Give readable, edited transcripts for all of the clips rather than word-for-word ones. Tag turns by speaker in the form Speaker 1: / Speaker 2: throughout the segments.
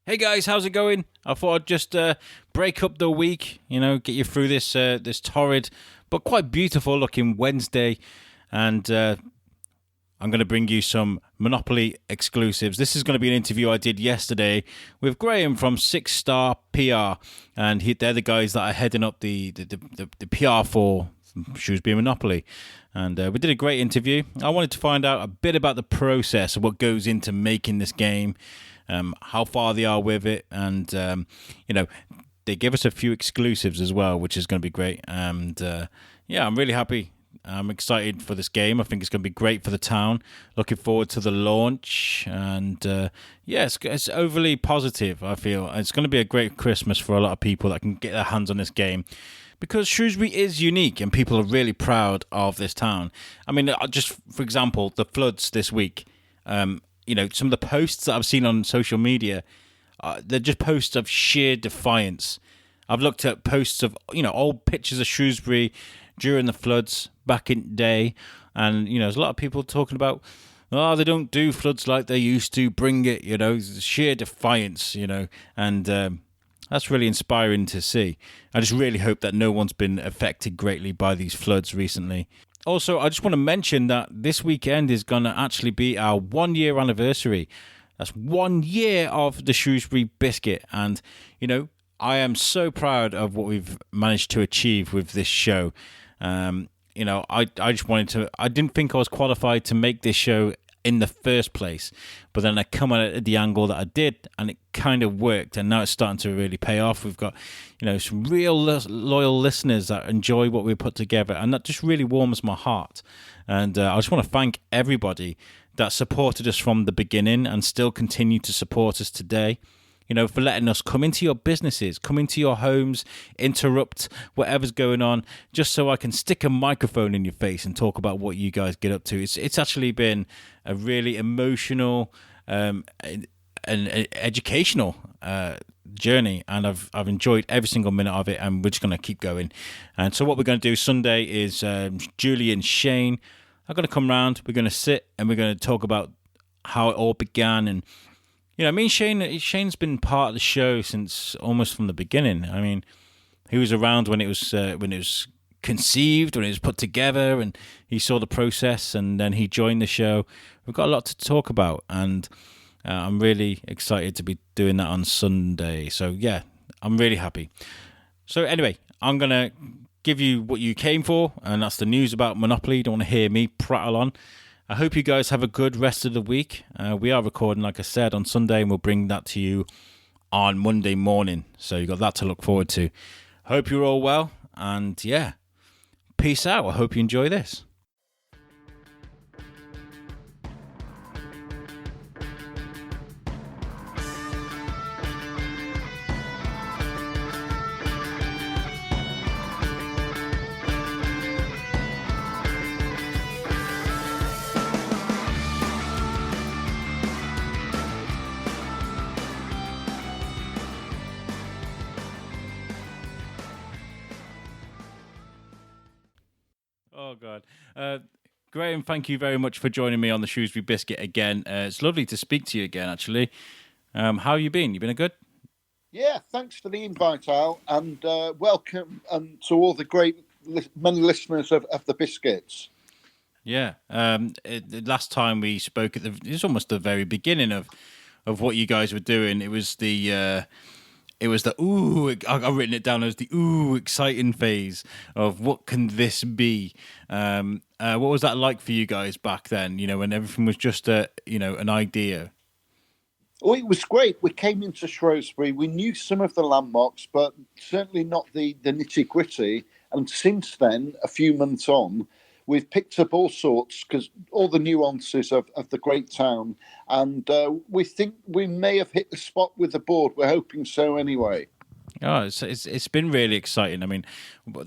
Speaker 1: Hey guys, how's it going? I thought I'd just break up the week, get you through this torrid but quite beautiful looking Wednesday, and I'm going to bring you some Monopoly exclusives. This is going to be an interview I did yesterday with Graham from Six Star PR, and they're the guys that are heading up the PR for Shrewsbury Monopoly. And we did a great interview. I wanted to find out a bit about the process of what goes into making this game, how far they are with it, and they give us a few exclusives as well, which is going to be great. And I'm really happy. I'm excited for this game. I think it's going to be great for the town. Looking forward to the launch, and it's overly positive. I feel it's going to be a great Christmas for a lot of people that can get their hands on this game, because Shrewsbury is unique and people are really proud of this town. I mean, just for example, the floods this week. Some of the posts that I've seen on social media, they're just posts of sheer defiance. I've looked at posts of, old pictures of Shrewsbury during the floods back in the day, and, there's a lot of people talking about, they don't do floods like they used to, bring it, sheer defiance, and that's really inspiring to see. I just really hope that no one's been affected greatly by these floods recently. Also, I just want to mention that this weekend is going to actually be our 1 year anniversary. That's 1 year of the Shrewsbury Biscuit. And, I am so proud of what we've managed to achieve with this show. I just wanted to, I didn't think I was qualified to make this show in the first place, but then I come at it at the angle that I did, and it kind of worked, and now it's starting to really pay off. We've got, some real loyal listeners that enjoy what we put together, and that just really warms my heart. And I just want to thank everybody that supported us from the beginning and still continue to support us today. For letting us come into your businesses, come into your homes, interrupt whatever's going on, just so I can stick a microphone in your face and talk about what you guys get up to. It's actually been a really emotional and educational journey, and I've enjoyed every single minute of it, and we're just going to keep going. And so what we're going to do Sunday is Julie and Shane are going to come round. We're going to sit and we're going to talk about how it all began. And me and Shane's been part of the show since almost from the beginning. I mean, he was around when it was conceived, when it was put together, and he saw the process, and then he joined the show. We've got a lot to talk about, and I'm really excited to be doing that on Sunday. So, yeah, I'm really happy. So, anyway, I'm going to give you what you came for, and that's the news about Monopoly. You don't want to hear me prattle on. I hope you guys have a good rest of the week. We are recording, like I said, on Sunday, and we'll bring that to you on Monday morning. So you got that to look forward to. Hope you're all well, and yeah, peace out. I hope you enjoy this. Oh, God. Graham, thank you very much for joining me on the Shrewsbury Biscuit again. It's lovely to speak to you again, actually. How have you been? You been good?
Speaker 2: Yeah, thanks for the invite, Al, and welcome to all the many listeners of the Biscuits.
Speaker 1: Yeah. The last time we spoke, it was almost the very beginning of what you guys were doing. It was the ooh, I've written it down as the ooh exciting phase of what can this be. What was that like for you guys back then, when everything was just an idea?
Speaker 2: Oh, it was great. We came into Shrewsbury. We knew some of the landmarks, but certainly not the nitty-gritty. And since then, a few months on, we've picked up all sorts, because all the nuances of the great town. And we think we may have hit the spot with the board. We're hoping so anyway.
Speaker 1: Oh, it's been really exciting. I mean,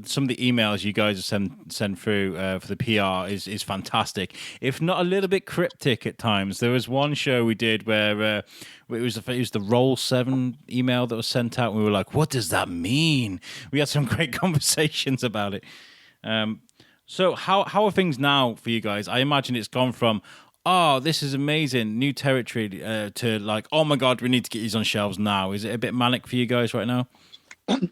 Speaker 1: some of the emails you guys send through for the PR is fantastic. If not a little bit cryptic at times. There was one show we did where it was the Roll 7 email that was sent out, and we were like, "What does that mean?" We had some great conversations about it. So how are things now for you guys? I imagine it's gone from oh, this is amazing, new territory, to like, oh my God, we need to get these on shelves now? Is it a bit manic for you guys right now?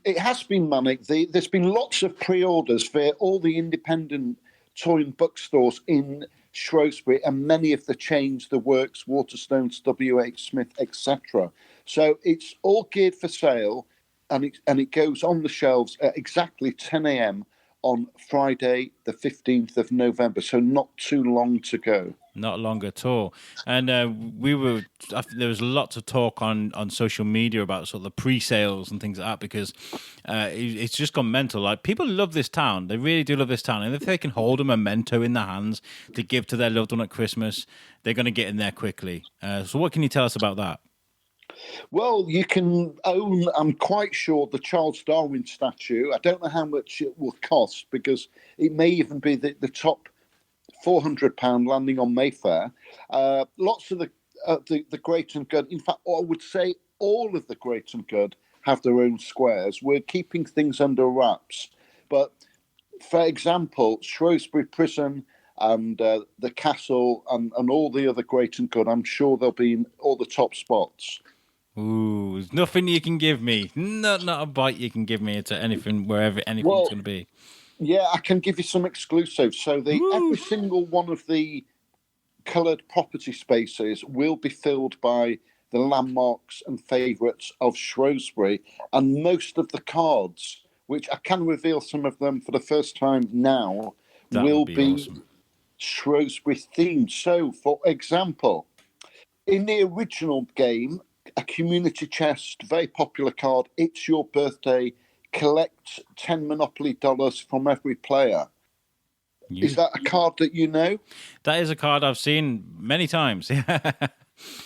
Speaker 2: It has been manic. There's been lots of pre-orders for all the independent toy and bookstores in Shrewsbury and many of the chains, The Works, Waterstones, WH Smith, etc. So it's all geared for sale, and it goes on the shelves at exactly 10 a.m. on Friday, the 15th of November. So not too long to go.
Speaker 1: Not long at all. And there was lots of talk on social media about sort of the pre-sales and things like that, because it's just gone mental. Like, people love this town. They really do love this town. And if they can hold a memento in their hands to give to their loved one at Christmas, they're going to get in there quickly. So what can you tell us about that?
Speaker 2: Well, you can own, I'm quite sure, the Charles Darwin statue. I don't know how much it will cost, because it may even be the top £400 landing on Mayfair. Lots of the great and good. In fact, I would say all of the great and good have their own squares. We're keeping things under wraps. But, for example, Shrewsbury Prison and the castle and all the other great and good, I'm sure they'll be in all the top spots.
Speaker 1: Ooh, there's nothing you can give me. Not a bite you can give me to anything, wherever anything's going to be.
Speaker 2: Yeah, I can give you some exclusives. So every single one of the coloured property spaces will be filled by the landmarks and favourites of Shrewsbury, and most of the cards, which I can reveal some of them for the first time now, will be awesome. Shrewsbury themed. So, for example, in the original game, a community chest, very popular card, It's Your Birthday, collect 10 Monopoly dollars from every player. Is that a card that you know?
Speaker 1: That is a card I've seen many times.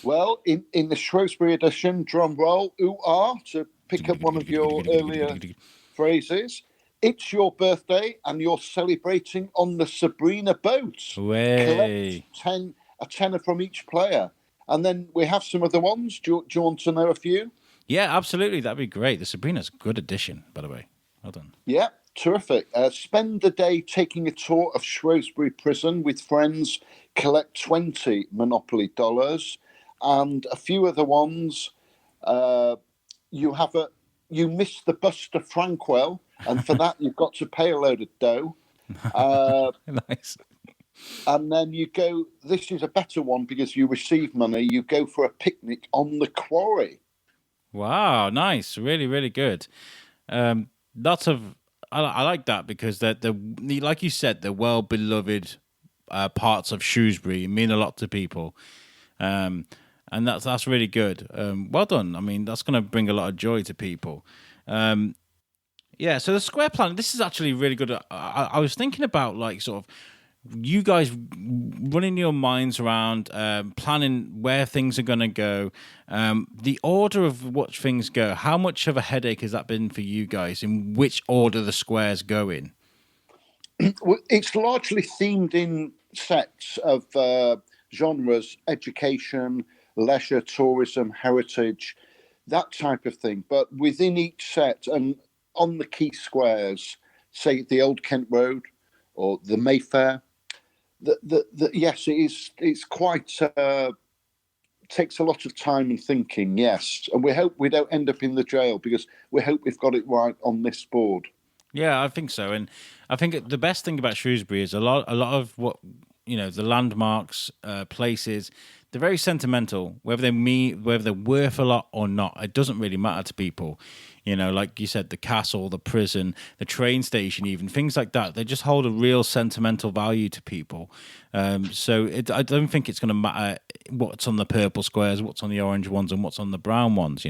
Speaker 2: Well, in the Shrewsbury edition, drum roll, ooh-ah, to pick up one of your earlier phrases, it's your birthday and you're celebrating on the Sabrina boat.
Speaker 1: Way.
Speaker 2: Collect a tenner from each player. And then we have some other ones. Do you want to know a few?
Speaker 1: Yeah, absolutely. That'd be great. The Sabrina's a good addition, by the way. Well done.
Speaker 2: Yeah, terrific. Spend the day taking a tour of Shrewsbury Prison with friends. Collect 20 Monopoly dollars. And a few other ones. You miss the bus to Frankwell, and for that you've got to pay a load of dough.
Speaker 1: Nice.
Speaker 2: And then you go, this is a better one because you receive money, you go for a picnic on the quarry.
Speaker 1: Wow, nice. Really, really good. Lots of, I like that, because they're like you said, the well-beloved parts of Shrewsbury mean a lot to people. And that's really good. Well done. I mean, that's going to bring a lot of joy to people. Yeah, so the square plan, this is actually really good. I was thinking about, like, sort of, you guys running your minds around, planning where things are going to go, the order of which things go. How much of a headache has that been for you guys, in which order the squares go in?
Speaker 2: It's largely themed in sets of genres: education, leisure, tourism, heritage, that type of thing. But within each set and on the key squares, say the Old Kent Road or the Mayfair, yes, it is. It's quite takes a lot of time and thinking. Yes, and we hope we don't end up in the jail, because we hope we've got it right on this board.
Speaker 1: Yeah, I think so, and I think the best thing about Shrewsbury is a lot of what, the landmarks, places. They're very sentimental, whether they're worth a lot or not. It doesn't really matter to people. Like you said, the castle, the prison, the train station, even things like that. They just hold a real sentimental value to people. So I don't think it's going to matter what's on the purple squares, what's on the orange ones, and what's on the brown ones.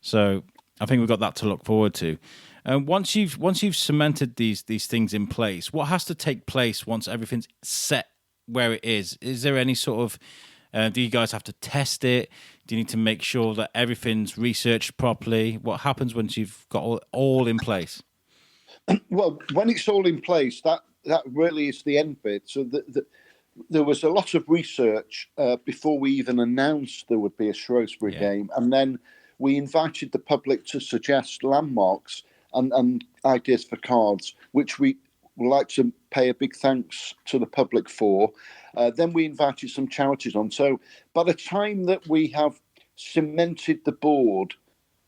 Speaker 1: So I think we've got that to look forward to. Once you've cemented these things in place, what has to take place once everything's set where it is? Is there any sort of do you guys have to test it? Do you need to make sure that everything's researched properly? What happens once you've got all in place?
Speaker 2: Well, when it's all in place, that really is the end bit. So there was a lot of research before we even announced there would be a Shrewsbury game, and then we invited the public to suggest landmarks and ideas for cards, which we would like to pay a big thanks to the public for. Then we invited some charities on. So by the time that we have cemented the board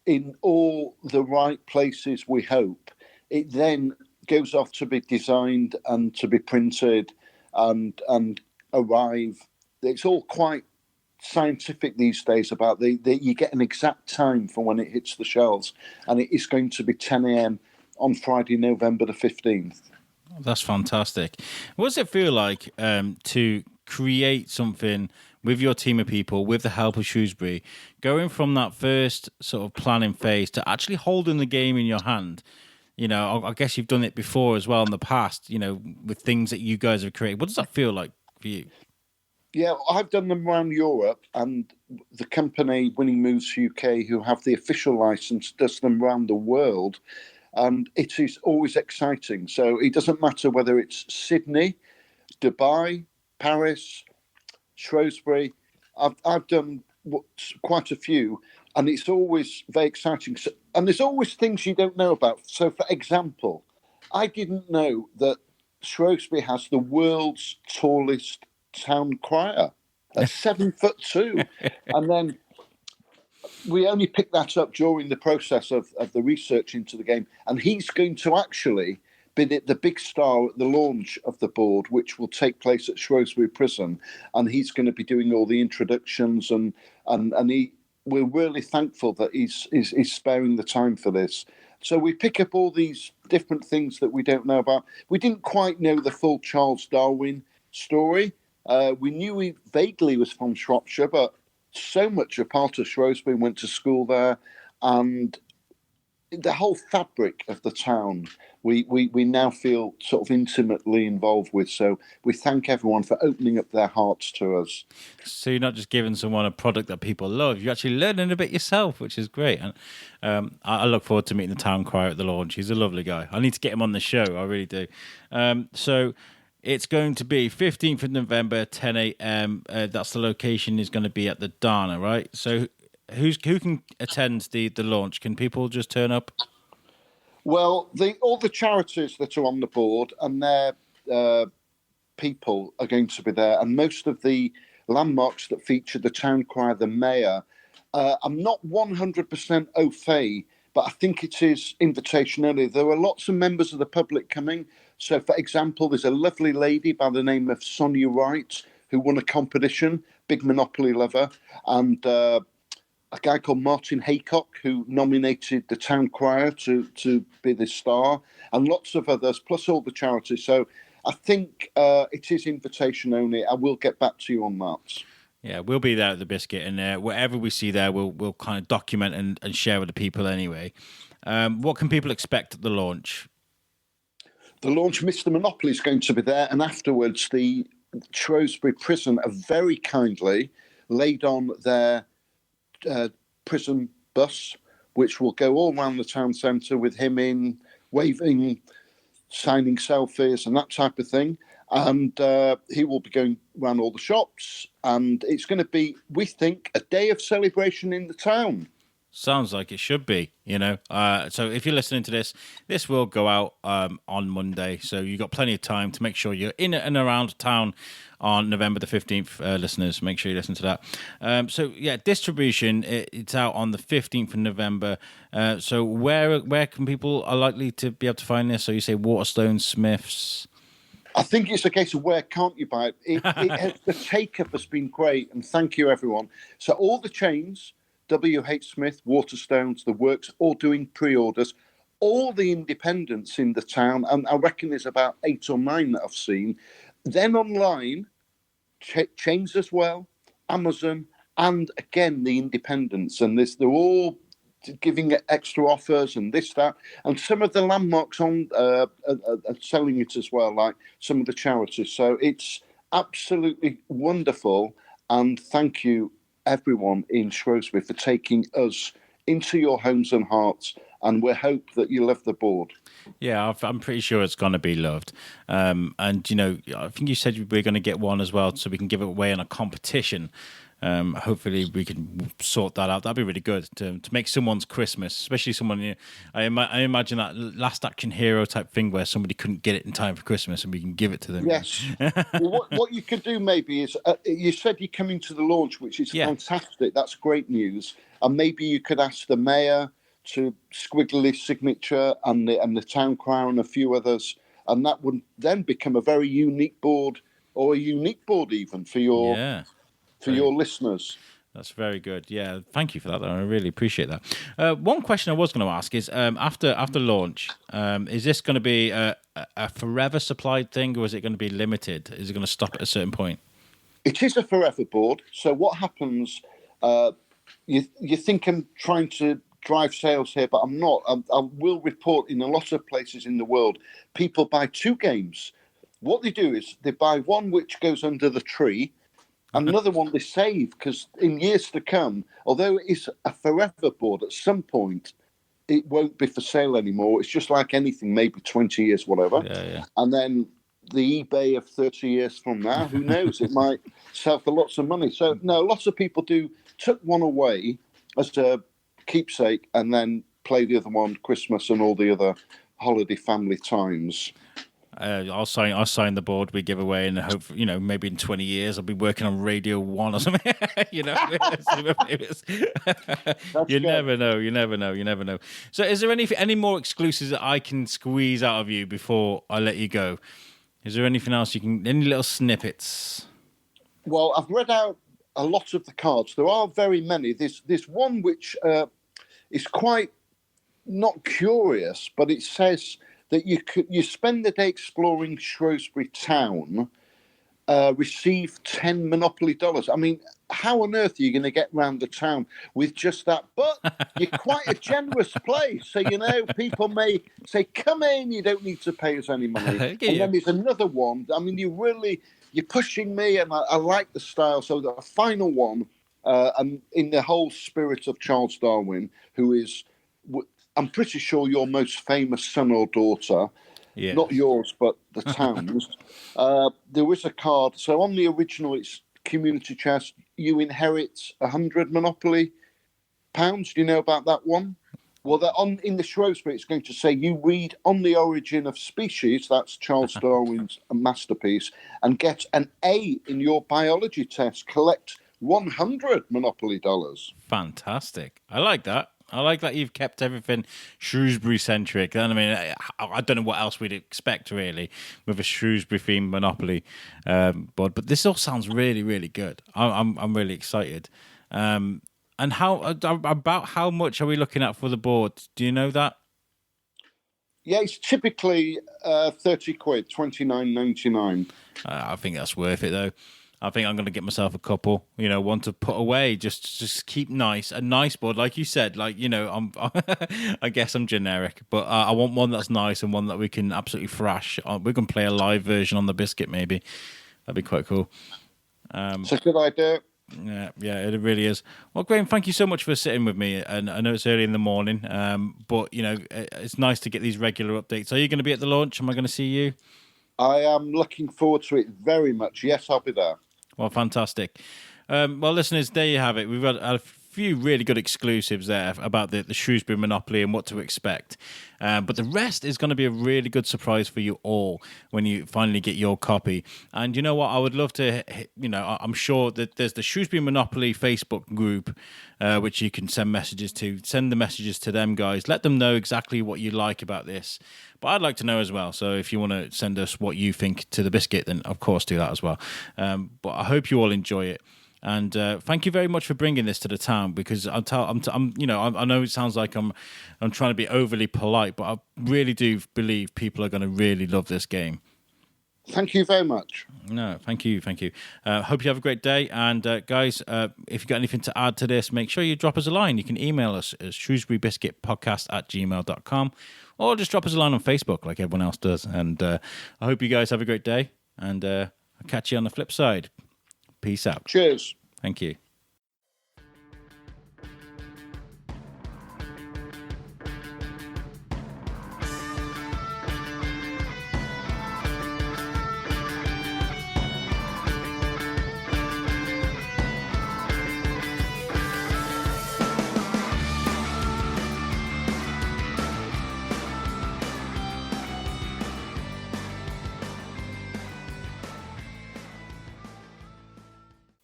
Speaker 2: in all the right places, we hope, it then goes off to be designed and to be printed and arrive. It's all quite scientific these days about you get an exact time for when it hits the shelves, and it is going to be 10 a.m. on Friday, November the 15th.
Speaker 1: That's fantastic. What does it feel like to create something with your team of people, with the help of Shrewsbury, going from that first sort of planning phase to actually holding the game in your hand? You know, I guess you've done it before as well in the past, you know, with things that you guys have created. What does that feel like for you?
Speaker 2: Yeah, I've done them around Europe, and the company Winning Moves UK, who have the official license, does them around the world. And it is always exciting. So it doesn't matter whether it's Sydney, Dubai, Paris, Shrewsbury. I've done quite a few, and it's always very exciting. So, and there's always things you don't know about. So, for example, I didn't know that Shrewsbury has the world's tallest town crier at 7'2", and then we only picked that up during the process of the research into the game, and he's going to actually be the big star at the launch of the board, which will take place at Shrewsbury Prison, and he's going to be doing all the introductions, and we're really thankful that he's sparing the time for this. So we pick up all these different things that we don't know about. We didn't quite know the full Charles Darwin story. We knew he vaguely was from Shropshire, but so much a part of Shrewsbury, went to school there, and the whole fabric of the town we now feel sort of intimately involved with. So we thank everyone for opening up their hearts to us.
Speaker 1: So you're not just giving someone a product that people love, you're actually learning a bit yourself, which is great. And I look forward to meeting the town crier at the launch. He's a lovely guy. I need to get him on the show, I really do. So it's going to be 15th of November, 10 a.m. That's the location, is going to be at the Dana, right? So who can attend the launch? Can people just turn up?
Speaker 2: Well, all the charities that are on the board and their people are going to be there, and most of the landmarks that feature the town crier, the mayor. I'm not 100% au fait, but I think it is invitation only. There are lots of members of the public coming. So, for example, there's a lovely lady by the name of Sonia Wright who won a competition, big Monopoly lover, and a guy called Martin Haycock who nominated the town crier to be the star, and lots of others, plus all the charities. So I think it is invitation only. I will get back to you on that.
Speaker 1: Yeah, we'll be there at the Biscuit, and whatever we see there, we'll kind of document and share with the people anyway. What can people expect at the launch?
Speaker 2: The launch, Mr. Monopoly is going to be there, and afterwards the Shrewsbury Prison have very kindly laid on their prison bus, which will go all around the town centre with him in, waving, signing selfies and that type of thing. And he will be going around all the shops, and it's going to be, we think, a day of celebration in the town.
Speaker 1: Sounds like it should be, you know. So if you're listening to this will go out on Monday. So you've got plenty of time to make sure you're in and around town on November the 15th, listeners. Make sure you listen to that. So, yeah, distribution, it's out on the 15th of November. So where can people are likely to be able to find this? So you say Waterstones, Smiths...
Speaker 2: I think it's a case of where can't you buy it? The take-up has been great, and thank you, everyone. So all the chains, WH Smith, Waterstones, The Works, all doing pre-orders. All the independents in the town, and I reckon there's about 8 or 9 that I've seen. Then online, chains as well, Amazon, and again, the independents. And they're all giving extra offers and this, that, and some of the landmarks on are selling it as well, like some of the charities. So it's absolutely wonderful, and thank you everyone in Shrewsbury for taking us into your homes and hearts, and we hope that you love the board.
Speaker 1: Yeah, I'm pretty sure it's going to be loved. And, you know, I think you said we're going to get one as well so we can give it away in a competition. Hopefully we can sort that out. That'd be really good to make someone's Christmas, especially someone. I imagine that Last Action Hero type thing where somebody couldn't get it in time for Christmas, and we can give it to them.
Speaker 2: Yes. Well, what you could do maybe is you said you're coming to the launch, which is fantastic. That's great news. And maybe you could ask the mayor to squiggle his signature and the town crier and a few others, and that would then become a very unique board, or a unique board even for your listeners.
Speaker 1: That's very good. Yeah, thank you for that. I really appreciate that. One question I was going to ask is, after launch, is this going to be a forever supplied thing, or is it going to be limited? Is it going to stop at a certain point?
Speaker 2: It is a forever board. So what happens? You think I'm trying to drive sales here, but I'm not. I will report in a lot of places in the world, people buy 2 games. What they do is they buy one which goes under the tree, and another one they save, because in years to come, although it is a forever board, at some point it won't be for sale anymore. It's just like anything, maybe 20 years, whatever.
Speaker 1: Yeah.
Speaker 2: And then the eBay of 30 years from now, who knows? It might sell for lots of money. So, no, lots of people took one away as a keepsake and then play the other one Christmas and all the other holiday family times.
Speaker 1: I'll sign the board we give away, and hope maybe in 20 years I'll be working on Radio 1 or something. You never know. So is there any more exclusives that I can squeeze out of you before I let you go? Is there anything else any little snippets?
Speaker 2: Well, I've read out a lot of the cards. There are very many. There's one which is quite not curious, but it says that you spend the day exploring Shrewsbury town, receive 10 Monopoly dollars. I mean, how on earth are you going to get round the town with just that? But you're quite a generous place. So, people may say, come in, you don't need to pay us any money. And then there's another one. I mean, you're pushing me, and I like the style. So the final one, and in the whole spirit of Charles Darwin, who is, I'm pretty sure, your most famous son or daughter, not yours, but the town's. There was a card. So on the original, it's community chest. You inherit 100 Monopoly pounds. Do you know about that one? Well, in the Shrewsbury, it's going to say you read On the Origin of Species, that's Charles Darwin's masterpiece, and get an A in your biology test. Collect 100 Monopoly dollars.
Speaker 1: Fantastic. I like that. I like that you've kept everything Shrewsbury-centric. I mean, I don't know what else we'd expect, really, with a Shrewsbury-themed Monopoly board. But this all sounds really, really good. I'm really excited. And about how much are we looking at for the board? Do you know that?
Speaker 2: Yeah, it's typically 30 quid, 29.99.
Speaker 1: I think that's worth it, though. I think I'm going to get myself a couple, one to put away, just keep a nice board. Like you said, I guess I'm generic, but I want one that's nice and one that we can absolutely thrash. We can play a live version on the Biscuit, maybe. That'd be quite cool.
Speaker 2: It's a good idea.
Speaker 1: Yeah, it really is. Well, Graham, thank you so much for sitting with me. And I know it's early in the morning, but, it's nice to get these regular updates. Are you going to be at the launch? Am I going to see you?
Speaker 2: I am looking forward to it very much. Yes, I'll be there.
Speaker 1: Well, fantastic. Well, listeners, there you have it. We've got a few really good exclusives there about the Shrewsbury Monopoly and what to expect. But the rest is going to be a really good surprise for you all when you finally get your copy. And you know what? I would love to, I'm sure that there's the Shrewsbury Monopoly Facebook group, which you can send messages to. Send the messages to them, guys. Let them know exactly what you like about this. But I'd like to know as well. So if you want to send us what you think to the Biscuit, then of course do that as well. But I hope you all enjoy it. And thank you very much for bringing this to the town, because I know it sounds like I'm trying to be overly polite, but I really do believe people are going to really love this game.
Speaker 2: Thank you very much.
Speaker 1: No, thank you. Hope you have a great day. And guys, if you've got anything to add to this, make sure you drop us a line. You can email us at shrewsburybiscuitpodcast@gmail.com, or just drop us a line on Facebook like everyone else does. And I hope you guys have a great day, and I'll catch you on the flip side. Peace out.
Speaker 2: Cheers.
Speaker 1: Thank you.